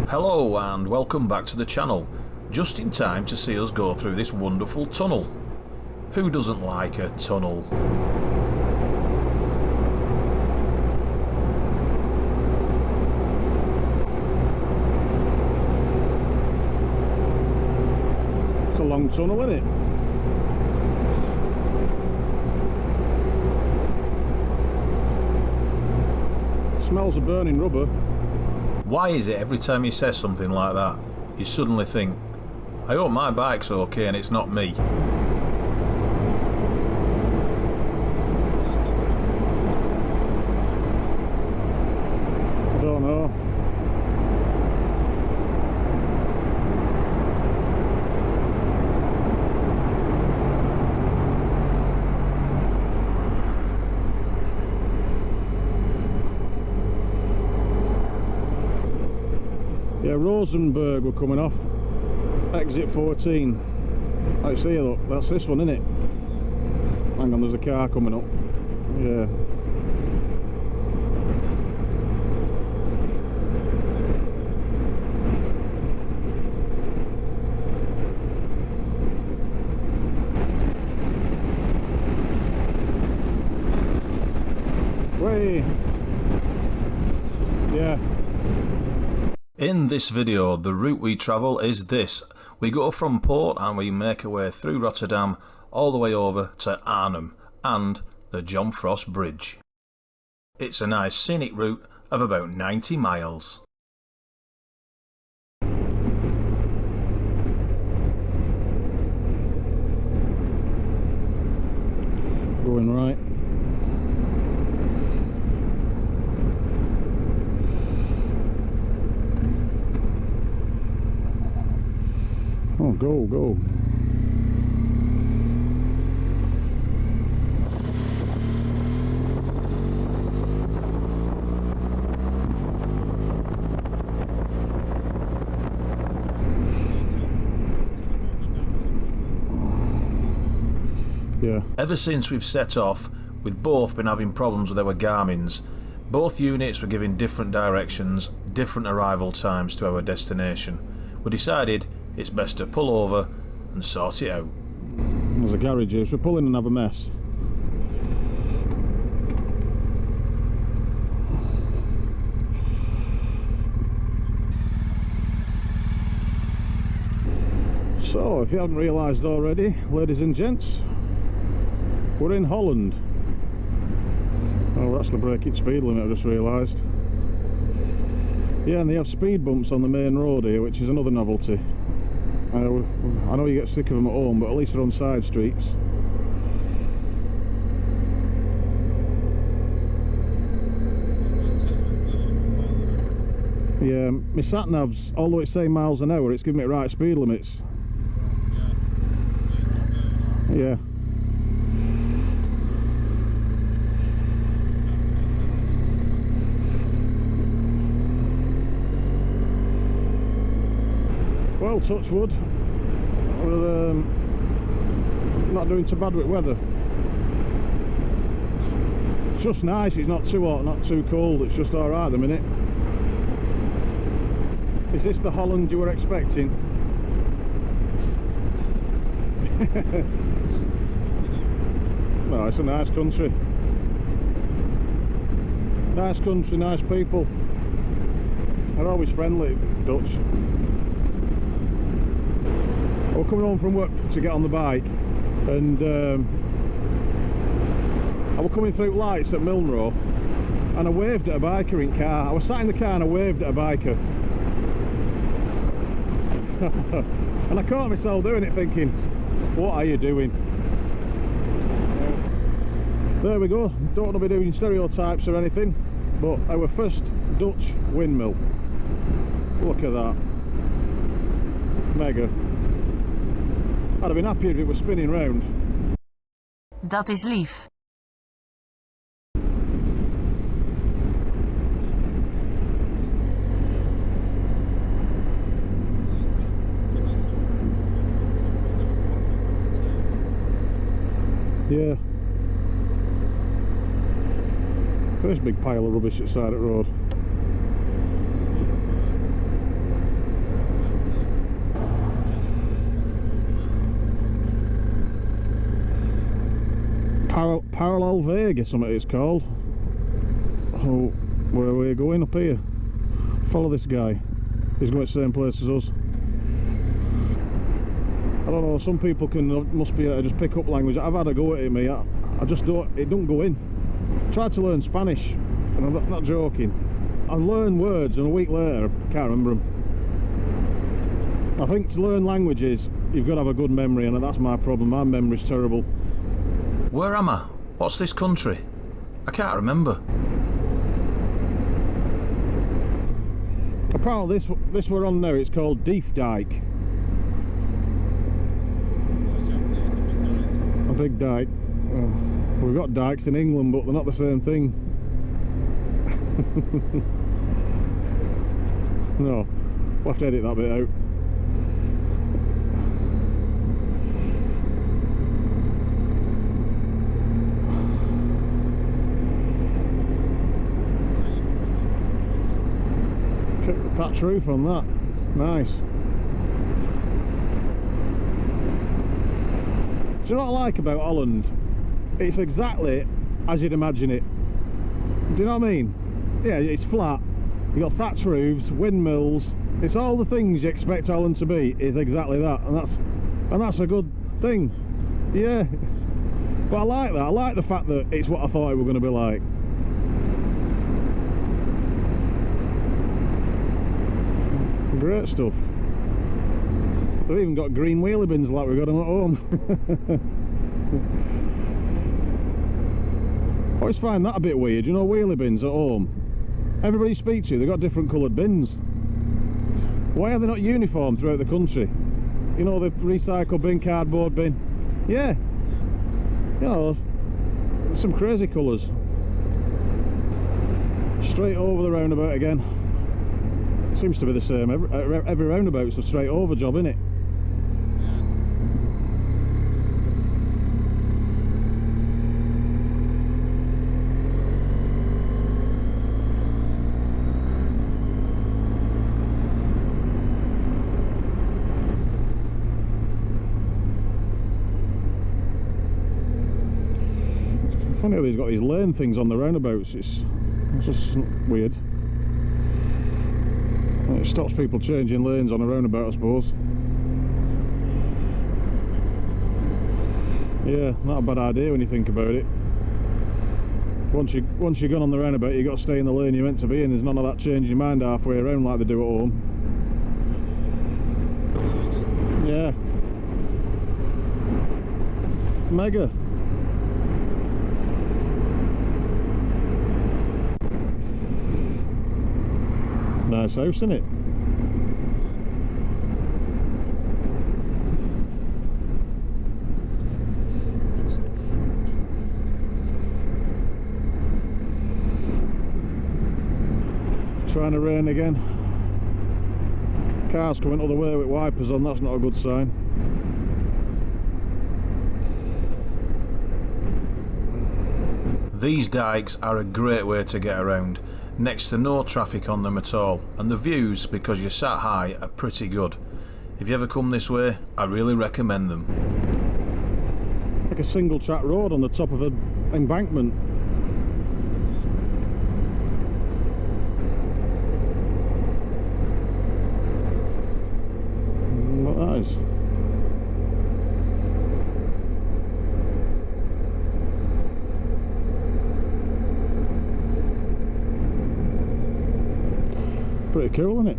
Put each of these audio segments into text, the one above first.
Hello and welcome back to the channel, just in time to see us go through this wonderful tunnel. Who doesn't like a tunnel? It's a long tunnel, isn't it? Smells of burning rubber. Why is it every time you say something like that, you suddenly think, I hope my bike's okay and it's not me? I don't know. Yeah, Rosenberg were coming off exit 14. Let's see, look, that's this one, isn't it? Hang on, there's a car coming up. Yeah. Way. Yeah. In this video, the route we travel is this. We go from port and we make our way through Rotterdam all the way over to Arnhem and the John Frost Bridge. It's a nice scenic route of about 90 miles. Going right. Oh, go. Yeah. Ever since we've set off, we've both been having problems with our Garmins. Both units were giving different directions, different arrival times to our destination. We decided it's best to pull over and sort it out. There's a garage here, so we'll pull in and have a mess. So, if you haven't realised already, ladies and gents, we're in Holland. Oh, that's the braking speed limit, I just realised. Yeah, and they have speed bumps on the main road here, which is another novelty. I know you get sick of them at home, but at least they're on side streets. Yeah, my sat-nav's, although it's saying miles an hour, it's giving me right speed limits. Yeah. Well, touch wood, we're not doing too bad with weather. It's just nice, it's not too hot, not too cold, it's just alright at the minute. Is this the Holland you were expecting? No, it's a nice country. Nice country, nice people. They're always friendly, Dutch. I was coming home from work to get on the bike, and I was coming through lights at Milnrow, and I waved at a biker in car. I was sat in the car and I waved at a biker. And I caught myself doing it thinking, what are you doing? There we go. Don't want to be doing stereotypes or anything, but our first Dutch windmill. Look at that. Mega. I'd have been happy if it was spinning round. Dat is lief. Yeah. There's a big pile of rubbish at the side of the road. Parallel Vega, something it's called. Oh, where are we going? Up here. Follow this guy. He's going to the same place as us. I don't know, some people must be able to just pick up language. I've had a go at it, me. I just don't, it don't go in. I tried to learn Spanish, and I'm not joking. I learned words, and a week later, I can't remember them. I think to learn languages, you've got to have a good memory, and that's my problem. My memory's terrible. Where am I? What's this country? I can't remember. Apparently this we're on now, it's called Dike. A big dike. We've got dikes in England, but they're not the same thing. No, we'll have to edit that bit out. Thatch roof on that, nice. Do you know what I like about Holland? It's exactly as you'd imagine it. Do you know what I mean? Yeah, it's flat. You got thatch roofs, windmills. It's all the things you expect Holland to be. Is exactly that, and that's a good thing. Yeah, but I like that. I like the fact that it's what I thought it was going to be like. Great stuff. They've even got green wheelie bins like we've got them at home. I always find that a bit weird, you know, wheelie bins at home. Everybody you speak to, they've got different coloured bins. Why are they not uniform throughout the country? You know, the recycle bin, cardboard bin. Yeah. You know, some crazy colours. Straight over the roundabout again. Seems to be the same. Every roundabout's a straight over job, isn't it? It's funny how he's got these lane things on the roundabouts. It's just weird. It stops people changing lanes on a roundabout, I suppose. Yeah, not a bad idea when you think about it. Once you've gone on the roundabout, you've got to stay in the lane you're meant to be in. There's none of that changing your mind halfway around like they do at home. Yeah. Mega. Nice house, isn't it? Trying to rain again. Cars coming all the way with wipers on, that's not a good sign. These dikes are a great way to get around. Next to no traffic on them at all, and the views, because you're sat high, are pretty good. If you ever come this way, I really recommend them. Like a single track road on the top of an embankment. What that is. Pretty cool, isn't it?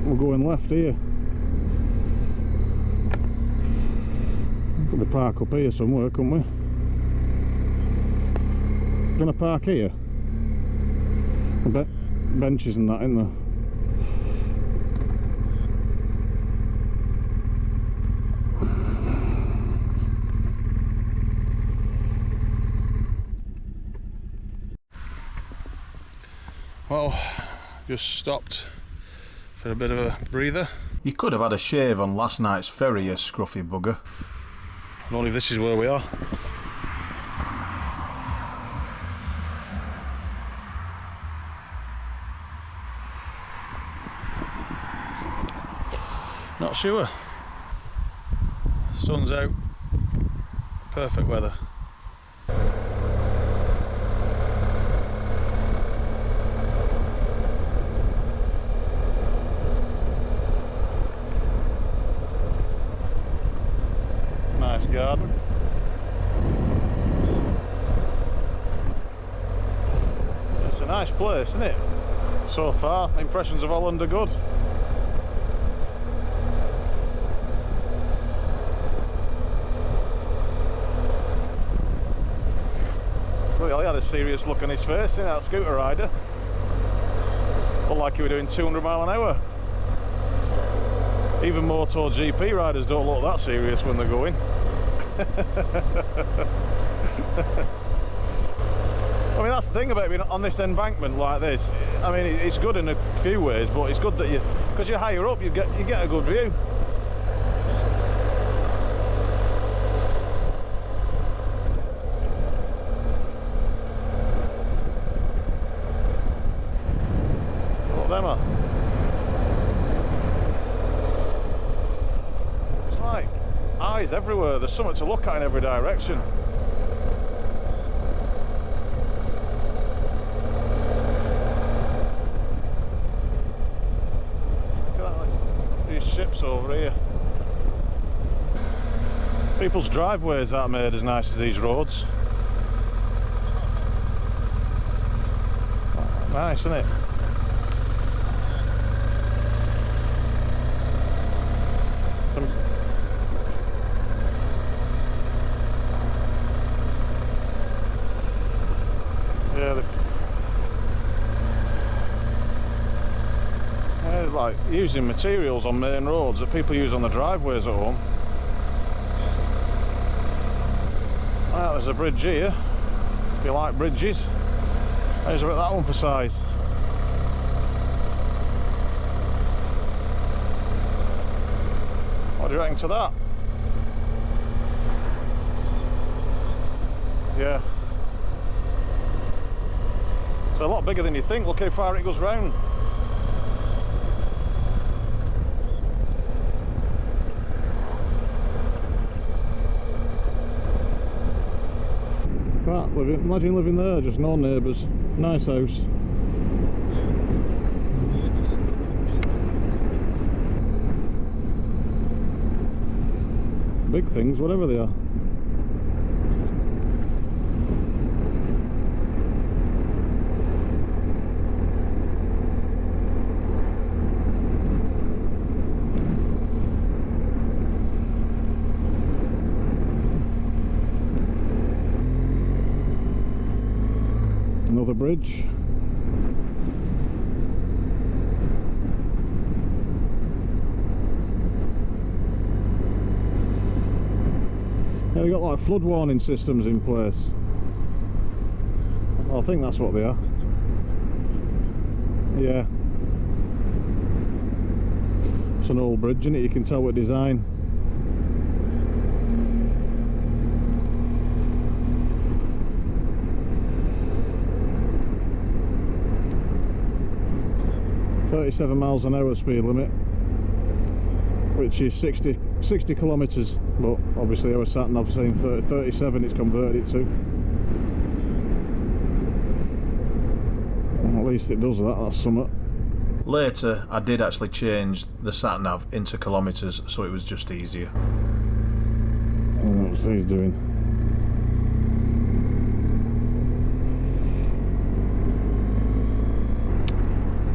We're going left here. Could we park up here somewhere, couldn't we? Gonna park here. Benches and that in there. Well, just stopped for a bit of a breather. You could have had a shave on last night's ferry, you scruffy bugger. I wonder if this is where we are. Not sure. Sun's out. Perfect weather. Nice garden. It's a nice place, isn't it? So far, impressions of Holland are good. Well, he had a serious look on his face in that scooter rider. Looked like he was doing 200 mile an hour. Even Moto GP riders don't look that serious when they're going. I mean, that's the thing about being on this embankment like this. I mean, it's good in a few ways, but it's good that because you're higher up, you get a good view. Look, them are. It's like eyes everywhere. There's something to look at in every direction. Ships over here. People's driveways aren't made as nice as these roads. Nice, isn't it? Like using materials on main roads that people use on the driveways at home. Well, there's a bridge here. If you like bridges, there's about that one for size. What do you reckon to that? Yeah. It's a lot bigger than you think. Look how far it goes round. Imagine living there, just no neighbours, nice house. Big things, whatever they are. Another bridge. Yeah, they've got like flood warning systems in place. I think that's what they are. Yeah. It's an old bridge, isn't it? You can tell what design. .37 miles an hour speed limit, which is 60 kilometres, but obviously our sat nav saying 37 it's converted it to. At least it does that, that's something. Later I did actually change the sat nav into kilometres so it was just easier. What's he doing?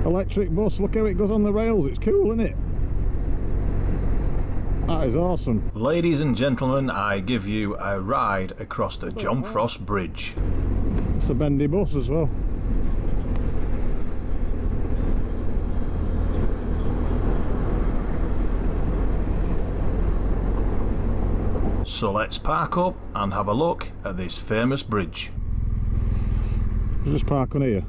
Electric bus, look how it goes on the rails, it's cool, isn't it? That is awesome. Ladies and gentlemen, I give you a ride across the John Frost Bridge. It's a bendy bus as well. So let's park up and have a look at this famous bridge. We'll just park on here.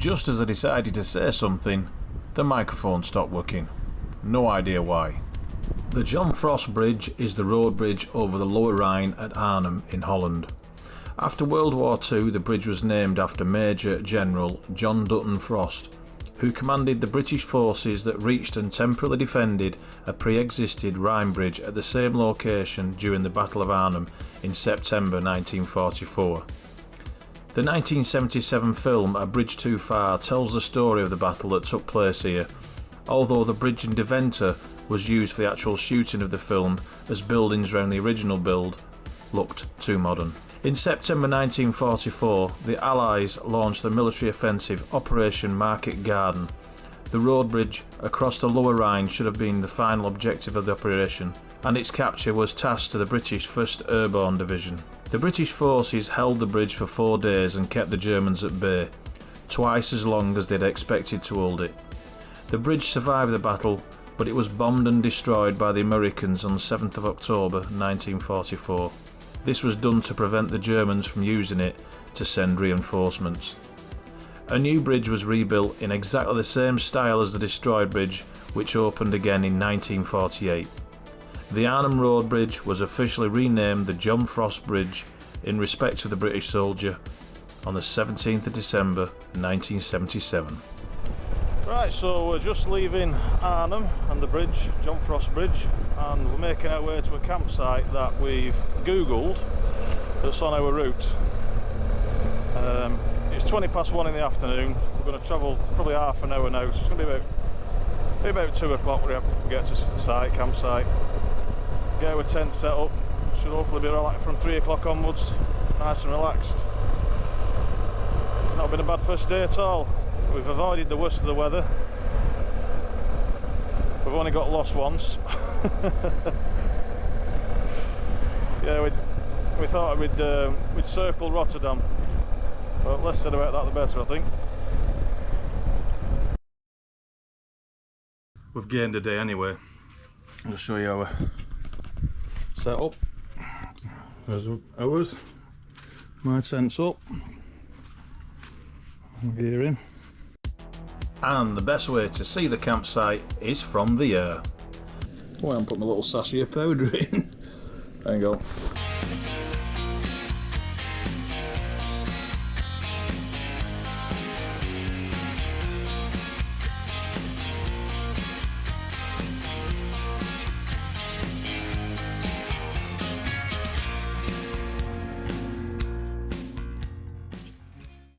Just as I decided to say something, the microphone stopped working. No idea why. The John Frost Bridge is the road bridge over the Lower Rhine at Arnhem in Holland. After World War II, the bridge was named after Major-General John Dutton Frost, who commanded the British forces that reached and temporarily defended a pre-existed Rhine bridge at the same location during the Battle of Arnhem in September 1944. The 1977 film A Bridge Too Far tells the story of the battle that took place here, although the bridge in Deventer was used for the actual shooting of the film, as buildings around the original build looked too modern. In September 1944, the Allies launched the military offensive Operation Market Garden. The road bridge across the Lower Rhine should have been the final objective of the operation, and its capture was tasked to the British 1st Airborne Division. The British forces held the bridge for 4 days and kept the Germans at bay, twice as long as they'd expected to hold it. The bridge survived the battle, but it was bombed and destroyed by the Americans on 7th of October 1944. This was done to prevent the Germans from using it to send reinforcements. A new bridge was rebuilt in exactly the same style as the destroyed bridge, which opened again in 1948. The Arnhem Road Bridge was officially renamed the John Frost Bridge in respect of the British soldier on the 17th of December 1977. Right, so we're just leaving Arnhem and the bridge, John Frost Bridge, and we're making our way to a campsite that we've googled that's on our route. It's 20 past 1 in the afternoon. We're going to travel probably half an hour now, so it's going to be about 2 o'clock when we get to the campsite. Get our tent set up, should hopefully be relaxed from 3 o'clock onwards, nice and relaxed. Not been a bad first day at all. We've avoided the worst of the weather. We've only got lost once. Yeah, we thought we'd circle Rotterdam, but less said about that the better, I think. We've gained a day anyway. I'll show you our setup. There's ours. My tent's up. Gear in. And the best way to see the campsite is from the air. Well, I'm putting my little sachet of powder in. There you go.